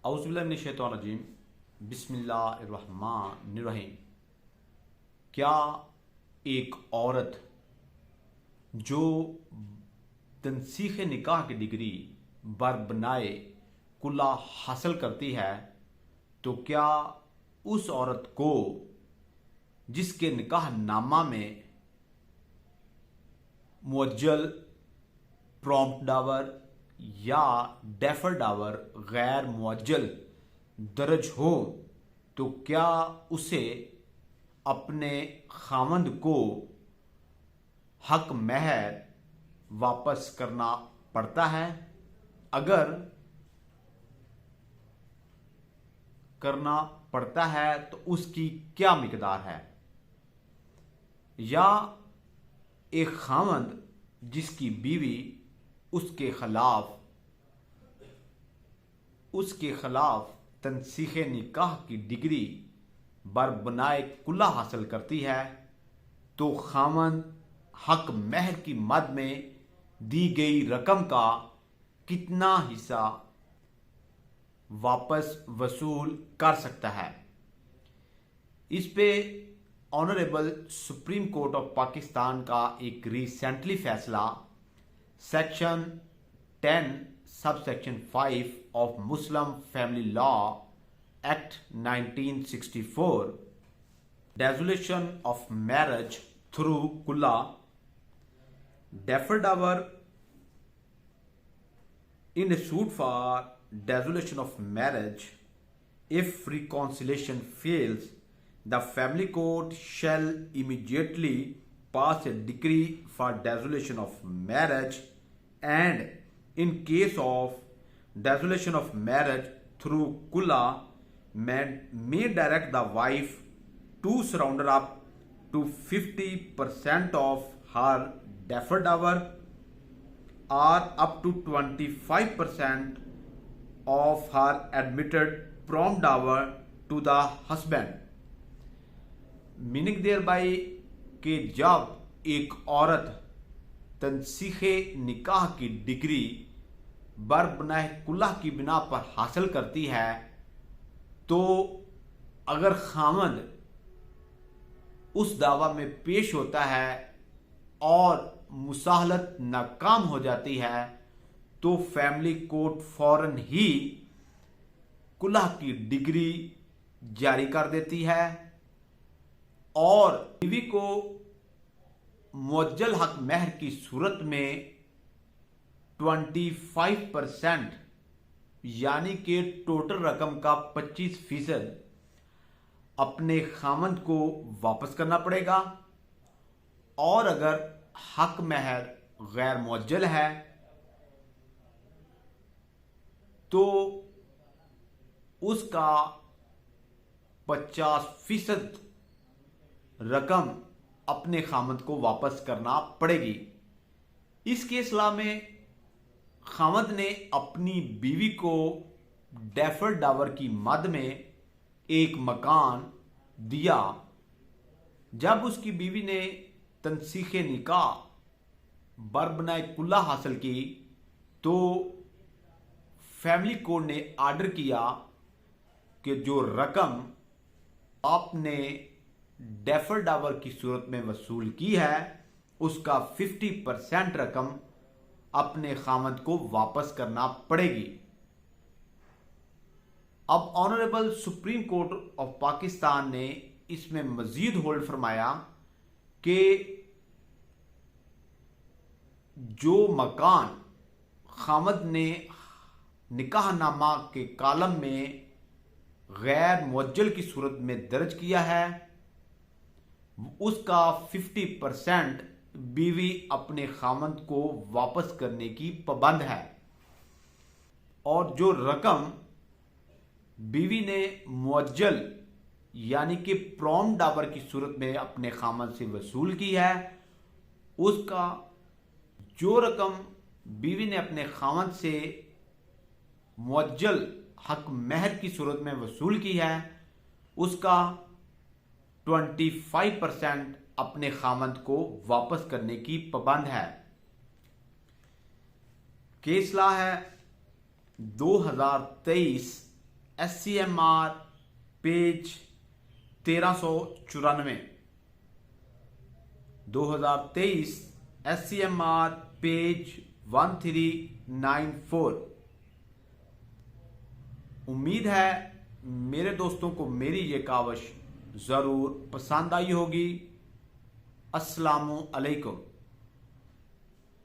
औज़ुबिल्लाहिमिनश्शैतानिर्रजीम बिस्मिल्लाहिर्रहमानिर्रहीम। क्या एक औरत जो तनसीख निकाह की डिग्री बरबनाए कुल्ला हासिल करती है, तो क्या उस औरत को जिसके निकाह नामा में मुअज्जल, प्रॉम्प्ट डावर या डेफर डावर गैर मुअज्जल दर्ज हो, तो क्या उसे अपने खामंद को हक महर वापस करना पड़ता है? अगर करना पड़ता है तो उसकी क्या मिकदार है? या एक खामंद जिसकी बीवी उसके खिलाफ तनसीख निकाह की डिग्री बरबनाए कुल्ला हासिल करती है, तो खामंद हक महर की मद में दी गई रकम का कितना हिस्सा वापस वसूल कर सकता है? इस पे honourable supreme court of Pakistan का एक रिसेंटली फैसला section 10 subsection 5 of Muslim family law act 1964, desolation of marriage through कुल्ला, defer Dawar in a suit for dissolution of marriage. If reconciliation fails, the family court shall immediately pass a decree for dissolution of marriage, and in case of dissolution of marriage through kulla, may direct the wife to surrender up to 50% of her deferred dower or up to 25% of her admitted prompt dower to the husband. Meaning thereby कि जब एक औरत तनसीखे निकाह की degree बरबनाह कुल्ला की बिना पर हासिल करती है, तो अगर खामद उस दावा में पेश होता है और मुसाहलत नाकाम हो जाती है, तो फैमिली कोर्ट फौरन ही कुल्ला की डिग्री जारी कर देती है और बीवी को मुअज्जल हक महर की सूरत में 25% यानी कि टोटल रकम का 25% अपने खामंद को वापस करना पड़ेगा। और अगर हक महर गैर मुअज्जल है तो उसका 50% रकम अपने खामद को वापस करना पड़ेगी। इस केस लॉ में खामद ने अपनी बीवी को डेफर्ड डावर की मद में एक मकान दिया। जब उसकी बीवी ने तनसीख निकाह बरबनाए कुल्ला हासिल की, तो फैमिली कोर्ट ने आर्डर किया कि जो रकम आपने डेफर डावर की सूरत में वसूल की है, उसका 50% रकम अपने खामद को वापस करना पड़ेगी। अब honourable supreme court of Pakistan ने इसमें मजीद होल्ड फरमाया कि जो मकान खामद ने निकाहनामा के कालम में गैर मुअज्जल की सूरत में दर्ज किया है, उसका 50% बीवी अपने खामद को वापस करने की पाबंद है। और जो रकम बीवी ने मुअज्जल यानी कि प्रॉम्प्ट डावर की सूरत में अपने खामद से वसूल की है, उसका जो रकम बीवी ने अपने खामद से मुअज्जल हक महर की सूरत में वसूल की है, उसका 25% अपने खामद को वापस करने की पाबंद है। केस लॉ है 2023 SCMR पेज 1394, 2023 SCMR पेज 1394। उम्मीद है मेरे दोस्तों को मेरी ये काविश जरूर पसंद आई होगी। अस्सलामु अलैकुम।